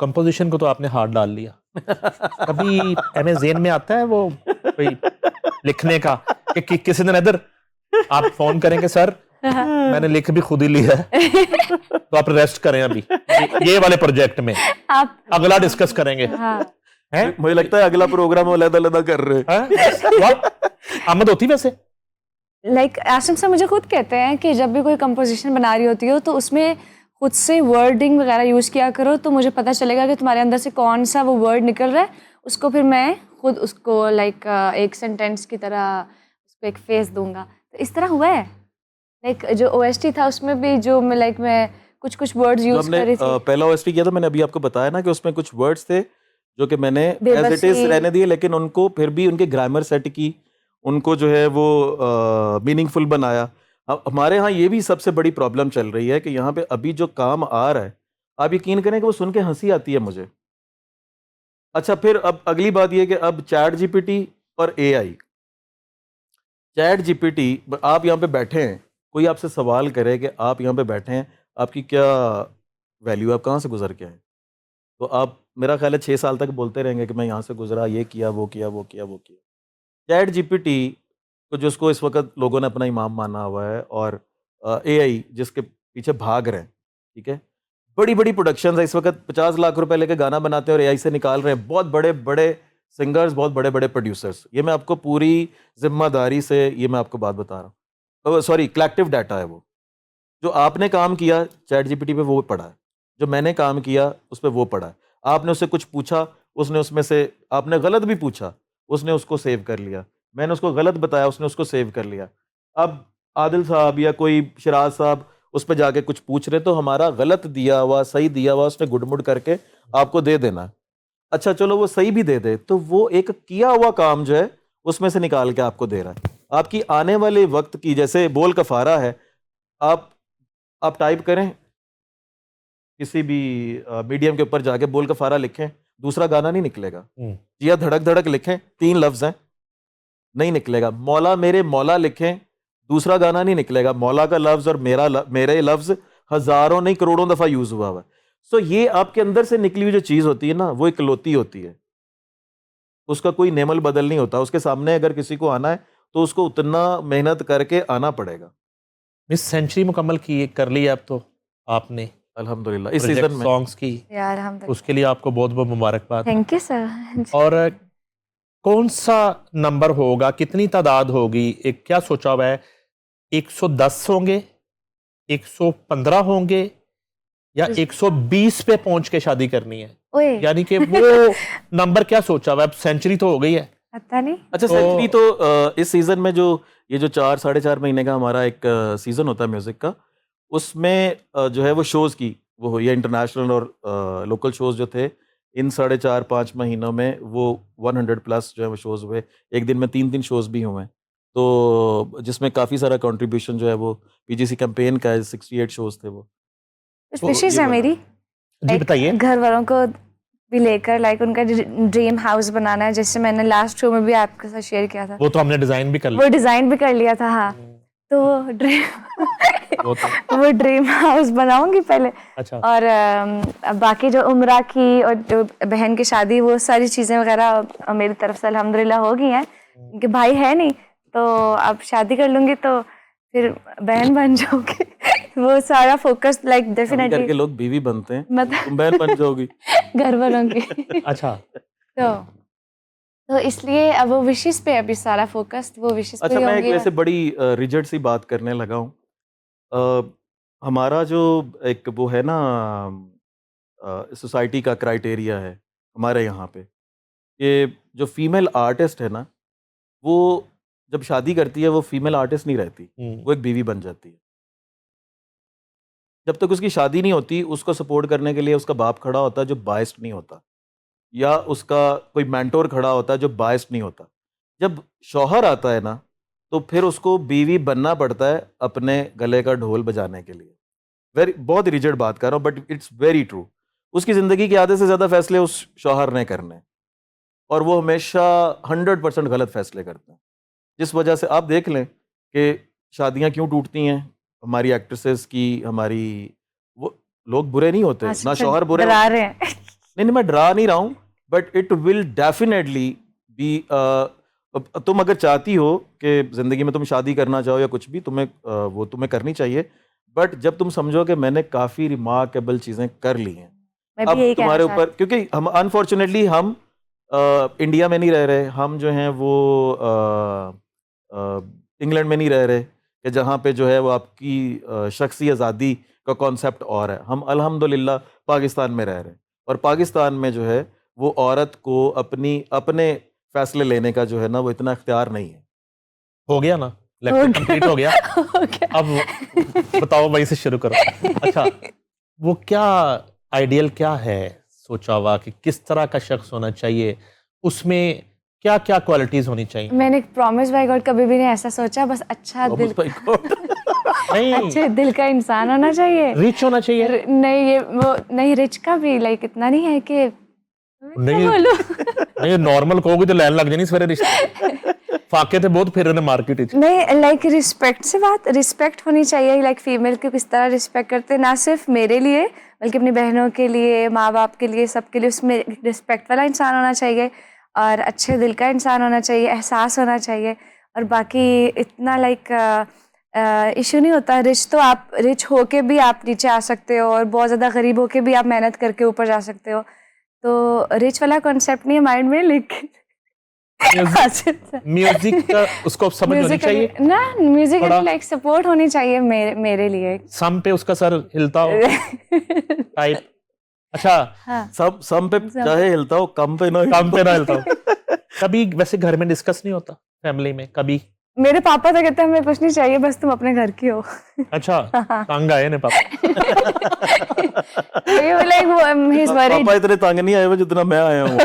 Composition को तो आपने हाथ डाल लिया। कभी हमें ज़हन में आता है वो कोई लिखने का कि किसी दिन इधर आप फोन करेंगे सर मैंने लिख भी खुद ही लिया है तो आप रेस्ट करें अभी ये वाले प्रोजेक्ट में आप अगला डिस्कस करेंगे। हाँ हैं? मुझे लगता है अगला प्रोग्राम वो अलग कर रहे हैं। हैं? वाह, आमद होती वैसे लाइक आसिम सर मुझे खुद कहते हैं कि जब भी कोई कंपोजिशन बना रही होती हो तो उसमें खुद से वर्डिंग वगैरह यूज़ किया करो, तो मुझे पता चलेगा कि तुम्हारे अंदर से कौन सा वो वर्ड निकल रहा है, उसको फिर मैं खुद उसको लाइक एक सेंटेंस की तरह उसको एक फेस दूंगा। तो इस तरह हुआ है। लाइक जो OST था उसमें भी जो मैं कुछ कुछ वर्ड्स यूज़ कर रही थी। पहला OST किया था मैंने, अभी आपको बताया ना कि उसमें कुछ वर्ड्स थे जो कि मैंने एज इट इज रहने दिए, लेकिन उनको फिर भी उनके ग्रामर सेट की, उनको जो है वो मीनिंगफुल बनाया। हमारे यहाँ ये भी सबसे बड़ी प्रॉब्लम चल रही है कि यहाँ पे अभी जो काम आ रहा है, आप यकीन करें कि वो सुन के हंसी आती है मुझे। अच्छा, फिर अब अगली बात ये कि अब चैट जीपीटी और AI, चैट जीपीटी, आप यहाँ पे बैठे हैं, कोई आपसे सवाल करे कि आप यहाँ पे बैठे हैं, आपकी क्या वैल्यू, आप कहाँ से गुजर के आए, तो आप मेरा ख्याल है 6 साल तक बोलते रहेंगे कि मैं यहाँ से गुजरा, ये किया, वो किया, वो किया, वो किया। चैट जीपीटी को जिसको इस वक्त लोगों ने अपना इमाम माना हुआ है, और AI जिसके पीछे भाग रहे हैं, ठीक है, बड़ी बड़ी प्रोडक्शन है इस वक्त, 50 लाख रुपए लेके गाना बनाते हैं और AI से निकाल रहे हैं, बहुत बड़े बड़े सिंगर्स, बहुत बड़े बड़े प्रोड्यूसर्स। ये मैं आपको पूरी जिम्मेदारी से ये मैं आपको बात बता रहा हूँ, सॉरी कलेक्टिव डाटा है वो। जो आपने काम किया चैट जीपीटी पे वो पढ़ा है, जो मैंने काम किया उस पर वो पढ़ा है। आपने उससे कुछ पूछा, उसने उसमें से, आपने गलत भी पूछा, उसने उसको सेव कर लिया, मैंने उसको गलत बताया, उसने उसको सेव कर लिया। अब आदिल साहब या कोई शराज साहब उस पर जाके कुछ पूछ रहे, तो हमारा गलत दिया हुआ सही दिया हुआ उसने गुड़मुड़ करके आपको दे देना। अच्छा चलो वो सही भी दे दे, तो वो एक किया हुआ काम जो है उसमें से निकाल के आपको दे रहा है। आपकी आने वाले वक्त की, जैसे बोल कफारा है, आप टाइप करें किसी भी मीडियम के ऊपर जाके बोल कफारा लिखें, दूसरा गाना नहीं निकलेगा। जिया धड़क धड़क लिखें, 3 लफ्ज हैं, नहीं निकलेगा। मौला मेरे मौला लिखें, दूसरा गाना नहीं निकलेगा। मौला का लफ्ज और मेरे लफ्ज हजारों नहीं करोड़ों दफा यूज हुआ है। सो ये आपके अंदर से निकली हुई जो चीज होती है ना, वो इकलौती होती है, उसका कोई नेमल बदल नहीं होता। उसके सामने अगर किसी को आना है तो उसको उतना मेहनत करके आना पड़ेगा। मिस सेंचुरी मुकम्मल की कर ली अब तो आपने अल्हम्दुलिल्लाह इस सीजन में सॉन्ग्स की, यार हम उसके लिए आपको बहुत बहुत मुबारकबाद। Thank you sir. और कौन सा नंबर होगा, कितनी तादाद होगी, एक क्या सोचा हुआ है, 110 होंगे, 115 होंगे, या 120 पे पहुंच के शादी करनी है? ओए यानी कि वो नंबर क्या सोचा हुआ है? अब सेंचुरी तो हो गई है। पता नहीं। अच्छा सेंचुरी तो इस सीजन में जो ये जो 4 साढ़े 4 महीने का हमारा एक सीजन होता है म्यूजिक का, उसमें जो है वो शोज की वो हुई है, इंटरनेशनल और लोकल शोज जो थे इन 4.5-5 महीनों में वो 100 प्लस जो है वो शोज हुए। एक दिन में 3 शोज भी हुए, तो जिसमें काफ़ी सारा कंट्रीब्यूशन जो है वो PGC कैंपेन का है, 68 शोज थे वो। विशेष है मेरी, जी बताइए। घर वालों को भी लेकर लाइक उनका ड्रीम हाउस बनाना है, जैसे मैंने लास्ट शो में भी आपके साथ शेयर किया था। वो तो हमने डिजाइन भी कर लिया। वो डिजाइन भी कर लिया था, हाँ। तो वो ड्रीम हाउस बनाऊंगी पहले। अच्छा। और बाकी जो उम्रा की और जो बहन की शादी, वो सारी चीजें वगैरह मेरी तरफ से अल्हम्दुलिल्लाह हो गई हैं, क्योंकि भाई है नहीं, तो अब शादी कर लूंगी तो फिर बहन बन जाओगी। वो सारा फोकस लाइक डेफिनेटली करके लोग बीवी बनते हैं, मतलब तुम बहन बन जाओगी घर वालों की। अच्छा तो इसलिए अब वो विशेष पे अभी सारा फोकस वो विशेष पे अच्छा ही मैं एक होंगे। वैसे बड़ी रिजल्ट सी बात करने लगा हूँ। हमारा जो एक वो है ना सोसाइटी का क्राइटेरिया है हमारे यहाँ पे, कि जो फीमेल आर्टिस्ट है ना, वो जब शादी करती है वो फीमेल आर्टिस्ट नहीं रहती, वो एक बीवी बन जाती है। जब तक उसकी शादी नहीं होती, उसको सपोर्ट करने के लिए उसका बाप खड़ा होता है जो बायस्ड नहीं होता, या उसका कोई मेंटोर खड़ा होता है जो बायस्ड नहीं होता। जब शौहर आता है ना, तो फिर उसको बीवी बनना पड़ता है अपने गले का ढोल बजाने के लिए। बहुत रिजिड बात कर रहा हूँ, बट इट्स वेरी ट्रू। उसकी ज़िंदगी के आधे से ज़्यादा फैसले उस शौहर ने करने, और वो हमेशा 100% गलत फैसले करते हैं, जिस वजह से आप देख लें कि शादियाँ क्यों टूटती हैं हमारी एक्ट्रेसेस की, हमारी, वो लोग बुरे नहीं होते ना, शौहर बुरे डरा रहे हैं। नहीं मैं डरा नहीं रहा हूँ, but it will definitely be, तुम अगर चाहती हो कि ज़िंदगी में तुम शादी करना चाहो या कुछ भी, तुम्हें वो तुम्हें करनी चाहिए, बट जब तुम समझो कि मैंने काफ़ी रिमार्केबल चीज़ें कर ली हैं, मैं भी अब यही तुम्हारे कहना ऊपर, क्योंकि हम अनफॉर्चुनेटली हम इंडिया में नहीं रह रहे, हम जो हैं वो इंग्लैंड में नहीं रह रहे, कि जहाँ पे जो है वो आपकी शख्सी आज़ादी का कॉन्सेप्ट और है। हम अल्हम्दुलिल्लाह पाकिस्तान में रह रहे हैं, और पाकिस्तान में जो है वो औरत को अपने फैसले लेने का जो है ना वो इतना इख्तियार नहीं है। हो गया ना, लेक्चर कंप्लीट हो गया। अब बताओ, वहीं से शुरू करो। अच्छा, वो क्या आइडियल क्या है सोचा हुआ कि किस तरह का शख्स होना चाहिए, उसमें क्या क्या क्वालिटीज होनी चाहिए? मैंने प्रॉमिस बाय गॉड कभी भी नहीं ऐसा सोचा, बस अच्छा दिल, नहीं, अच्छे दिल का इंसान होना चाहिए, रिच होना चाहिए। नहीं ये वो नहीं, रिच का भी लाइक इतना नहीं है कि नहीं नहीं, नॉर्मल कहोगे तो लाइन लग जानी सवेरे रिश्ते फाके थे बहुत फिर मार्केट में। नहीं, लाइक रिस्पेक्ट से बात, रिस्पेक्ट होनी चाहिए, लाइक फीमेल को किस तरह रिस्पेक्ट करते हैं, ना सिर्फ मेरे लिए बल्कि अपनी बहनों के लिए, माँ बाप के लिए, सबके लिए, उसमें रिस्पेक्ट वाला इंसान होना चाहिए, और अच्छे दिल का इंसान होना चाहिए, एहसास होना चाहिए। और बाकी इतना लाइक इशू नहीं होता। रिच तो आप रिच होके भी आप नीचे आ सकते हो, और बहुत ज़्यादा गरीब होके भी आप मेहनत करके ऊपर जा सकते हो। तो रिच वाला कॉन्सेप्ट नहीं है माइंड में, लेकिन म्यूजिक का उसको समझ होनी चाहिए ना, म्यूजिक थोड़ा लाइक सपोर्ट होनी चाहिए मेरे लिए। सम पे उसका सर हिलता हो टाइप। अच्छा, हाँ, सम पे चाहे हिलता हो, कम पे ना हिलता हो। कभी वैसे घर में डिस्कस नहीं होता फैमिली में कभी? मेरे पापा तो कहते हैं हमें कुछ नहीं चाहिए, बस तुम अपने घर की हो। अच्छा, तंग आए ने पापा? पापा इतने तंग नहीं आए हुए जितना मैं आया हूँ।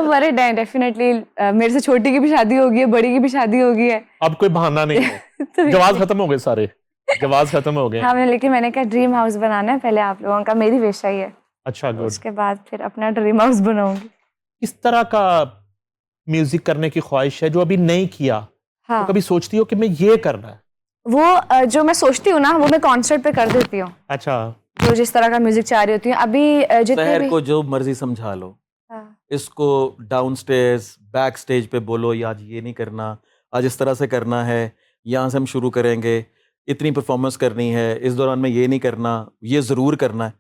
वरीड है डेफिनेटली। मेरे से छोटी की भी शादी होगी है, बड़ी की भी शादी होगी है। अब कोई बहाना नहीं है। जवाब खत्म हो गए, सारे जवाब खत्म हो गए। हाँ, लेकिन मैंने कहा ड्रीम हाउस बनाना है पहले आप लोगों का, मेरी विश है ये। अच्छा, गुड। उसके बाद फिर अपना ड्रीम हाउस बनाऊंगी। इस तरह का म्यूजिक करने की ख्वाहिश है जो अभी नहीं किया? हाँ, तो कभी सोचती हो कि मैं ये करना है? वो जो मैं सोचती हूँ ना, वो मैं कॉन्सर्ट पे कर देती हूँ। अच्छा, जो जिस तरह का म्यूजिक चाह रही होती हूँ अभी, जितने शहर भी को जो मर्जी समझा लो, हाँ, इसको डाउन स्टेज बैक स्टेज पे बोलो, या आज ये नहीं करना, आज इस तरह से करना है, यहाँ से हम शुरू करेंगे, इतनी परफॉर्मेंस करनी है, इस दौरान में ये नहीं करना, ये ज़रूर करना है।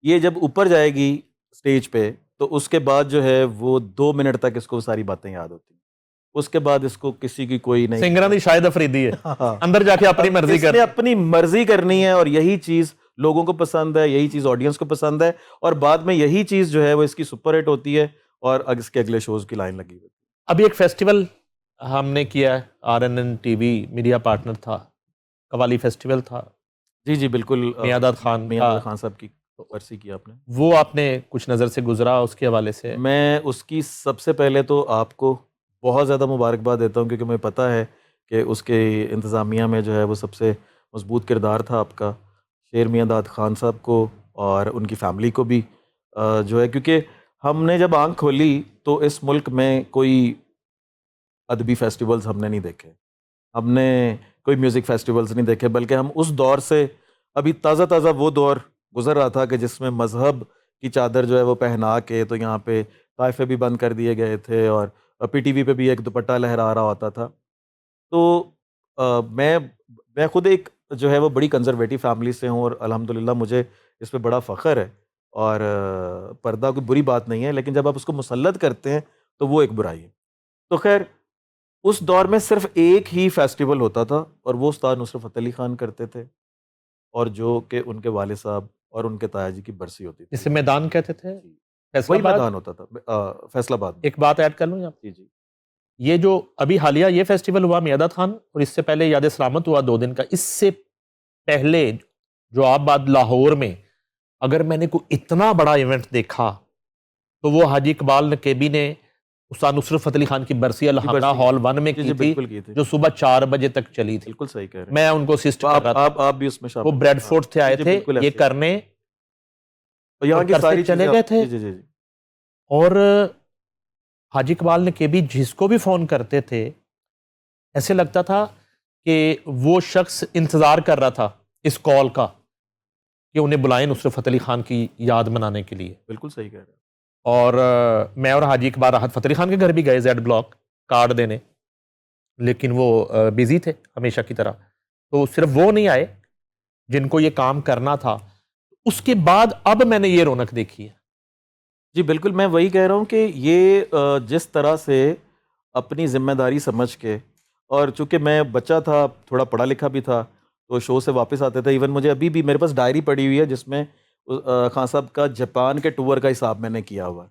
ये जब ऊपर जाएगी स्टेज पे तो उसके बाद जो है वो 2 मिनट तक इसको सारी बातें याद होती हैं, उसके बाद इसको किसी की कोई नहीं। सिंगरां दी शायद अफरीदी है, हाँ। अंदर जाके अपनी मर्जी कर, अपनी मर्जी करनी है, और यही चीज़ लोगों को पसंद है, यही चीज़ ऑडियंस को पसंद है, और बाद में यही चीज़ जो है वो इसकी सुपर हिट होती है, और इसके अगले शोज की लाइन लगी हुई। अभी एक फेस्टिवल हमने किया है, RNN TV मीडिया पार्टनर था, कवाली फेस्टिवल था। जी जी बिल्कुल, मियादाद खान साहब की बरसी की आपने, वो आपने कुछ नज़र से गुजरा, उसके हवाले से मैं उसकी सबसे पहले तो आपको बहुत ज़्यादा मुबारकबाद देता हूँ, क्योंकि मुझे पता है कि उसके इंतज़ामिया में जो है वो सबसे मजबूत किरदार था आपका, शेर मियादाद खान साहब को और उनकी फैमिली को भी जो है, क्योंकि हमने जब आंख खोली तो इस मुल्क में कोई अदबी फेस्टिवल्स हमने नहीं देखे, हमने कोई म्यूज़िक फेस्टिवल्स नहीं देखे, बल्कि हम उस दौर से अभी ताज़ा ताज़ा वो दौर गुजर रहा था कि जिसमें मज़हब की चादर जो है वो पहना के तो यहाँ पे ताइफे भी बंद कर दिए गए थे, और PTV पे भी एक दुपट्टा लहरा रहा होता था। तो मैं खुद एक जो है वो बड़ी कंजर्वेटिव फैमिली से हूँ, और अल्हम्दुलिल्लाह मुझे इस पे बड़ा फ़ख्र है, और पर्दा कोई बुरी बात नहीं है, लेकिन जब आप उसको मुसल्लत करते हैं तो वो एक बुराई है। तो खैर उस दौर में सिर्फ एक ही फेस्टिवल होता था, और वो उस्ताद नुसरत फ़तेह अली खान करते थे, और जो कि उनके वालिद साहब और उनके ताया जी की बरसी होती थी। इसे मैदान कहते थे, वही फैसलाबाद। मैदान होता था, फैसलाबाद में। एक बात ऐड कर लूँ यहाँ, जी जी ये जो अभी हालिया ये फेस्टिवल हुआ मियादाद खान, और इससे पहले याद सलामत हुआ 2 दिन का, इससे पहले जो आबाद लाहौर में अगर मैंने कोई इतना बड़ा इवेंट देखा तो वो हाजी इकबाल नकेबी ने उस्ताद नुसरत फ़तेह अली खान की बरसी अलहमरा हॉल 1 में की थी, जो सुबह 4 बजे तक चली थी। बिल्कुल सही कह रहे हैं। मैं उनको असिस्ट कर रहा था, आप भी उसमें शामिल, वो ब्रेडफोर्ड से आए जी, थे बिल्कुल ये ऐसे। करने, और यहाँ और की घर से सारी चले चीजें गए थे। जी जी जी। और हाजी इकबाल नकेबी जिसको भी फ़ोन करते थे ऐसे लगता था कि वो शख्स इंतज़ार कर रहा था इस कॉल का कि उन्हें बुलाएं नुसरत फ़तेह अली खान की याद मनाने के लिए। बिल्कुल सही कह रहे हैं। और मैं और हाजी इकबाल राहत फ़तेह अली खान के घर भी गए जेड ब्लॉक कार्ड देने, लेकिन वो बिजी थे हमेशा की तरह, तो सिर्फ वो नहीं आए जिनको ये काम करना था। उसके बाद अब मैंने ये रौनक देखी है। जी बिल्कुल, मैं वही कह रहा हूँ कि ये जिस तरह से अपनी जिम्मेदारी समझ के, और चूंकि मैं बच्चा था, थोड़ा पढ़ा लिखा भी था, तो शो से वापस आते थे। इवन मुझे अभी भी मेरे पास डायरी पड़ी हुई है जिसमें खान साहब का जापान के टूर का हिसाब मैंने किया हुआ है।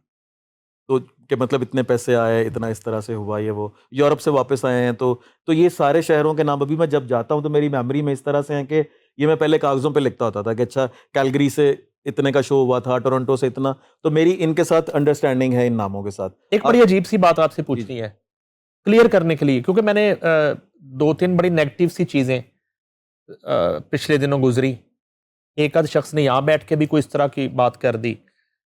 तो कि मतलब इतने पैसे आए, इतना इस तरह से हुआ, ये वो यूरोप से वापस आए हैं, तो ये सारे शहरों के नाम अभी मैं जब जाता हूँ तो मेरी मेमोरी में इस तरह से हैं कि ये मैं पहले कागज़ों पे लिखता होता था कि अच्छा कैलगरी से इतने का शो हुआ था, टोरंटो से इतना। तो मेरी इनके साथ अंडरस्टैंडिंग है इन नामों के साथ। एक बड़ी अजीब सी बात आपसे पूछनी है क्लियर करने के लिए, क्योंकि मैंने 2-3 बड़ी नेगेटिव सी चीज़ें पिछले दिनों गुजरी। एक आध शख्स ने यहाँ बैठ के भी कोई इस तरह की बात कर दी।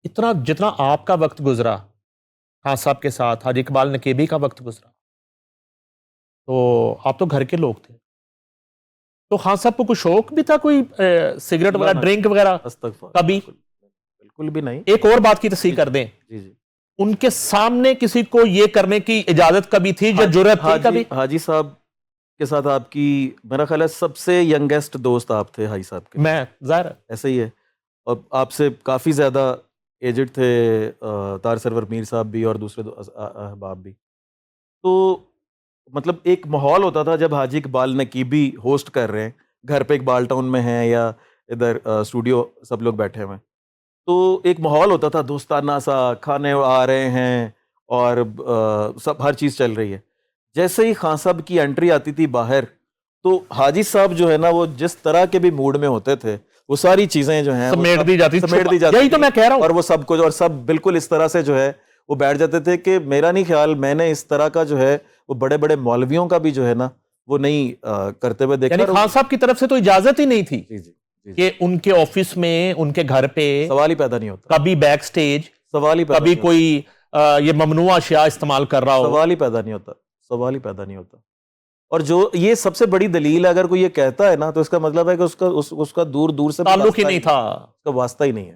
इतना जितना आपका वक्त गुजरा खान साहब के साथ, हाजी इकबाल नकेबी का वक्त गुजरा, तो आप तो घर के लोग थे, तो खान साहब को कोई शौक भी था, कोई सिगरेट वगैरह, ड्रिंक वगैरह कभी? बिल्कुल भी नहीं। एक और बात की तस्दीक कर दें, जी जी, उनके सामने किसी को ये करने की इजाजत कभी थी या जुर्रत थी कभी? हाजी साहब के साथ आपकी मेरा ख्याल है सबसे यंगेस्ट दोस्त आप थे हाजी साहब के। मैं ज़ाहिर है ऐसे ही है, और आपसे काफ़ी ज़्यादा एजड थे तार सरवर मीर साहब भी और दूसरे अहबाब भी। तो मतलब एक माहौल होता था जब हाजी इकबाल नकीबी होस्ट कर रहे हैं, घर पे इकबाल टाउन में हैं या इधर स्टूडियो सब लोग बैठे हुए हैं, तो एक माहौल होता था दोस्ताना सा, खाने आ रहे हैं और सब हर चीज़ चल रही है। जैसे ही खान साहब की एंट्री आती थी बाहर, तो हाजी साहब जो है ना, वो जिस तरह के भी मूड में होते थे, वो सारी चीज़ें जो हैं समेट दी जाती यही तो मैं कह रहा हूँ। और वो सब कुछ, और सब बिल्कुल इस तरह से जो है वो बैठ जाते थे कि मेरा नहीं ख्याल मैंने इस तरह का जो है वो बड़े बड़े मौलवियों का भी जो है ना वो नहीं करते हुए देखा। यानी खान साहब की तरफ से तो इजाजत ही नहीं थी जी जी जी, कि उनके ऑफिस में, उनके घर पे सवाल ही पैदा नहीं होता, कभी बैक स्टेज, सवाल ही पैदा कभी नहीं कोई ये ममनुआ अशिया इस्तेमाल कर रहा होता, हो, सवाल ही पैदा नहीं होता, सवाल ही पैदा नहीं होता। और जो ये सबसे बड़ी दलील है, अगर कोई ये कहता है ना, तो इसका मतलब है कि उसका दूर दूर से ताल्लुक ही नहीं था। उसका वास्ता ही नहीं है।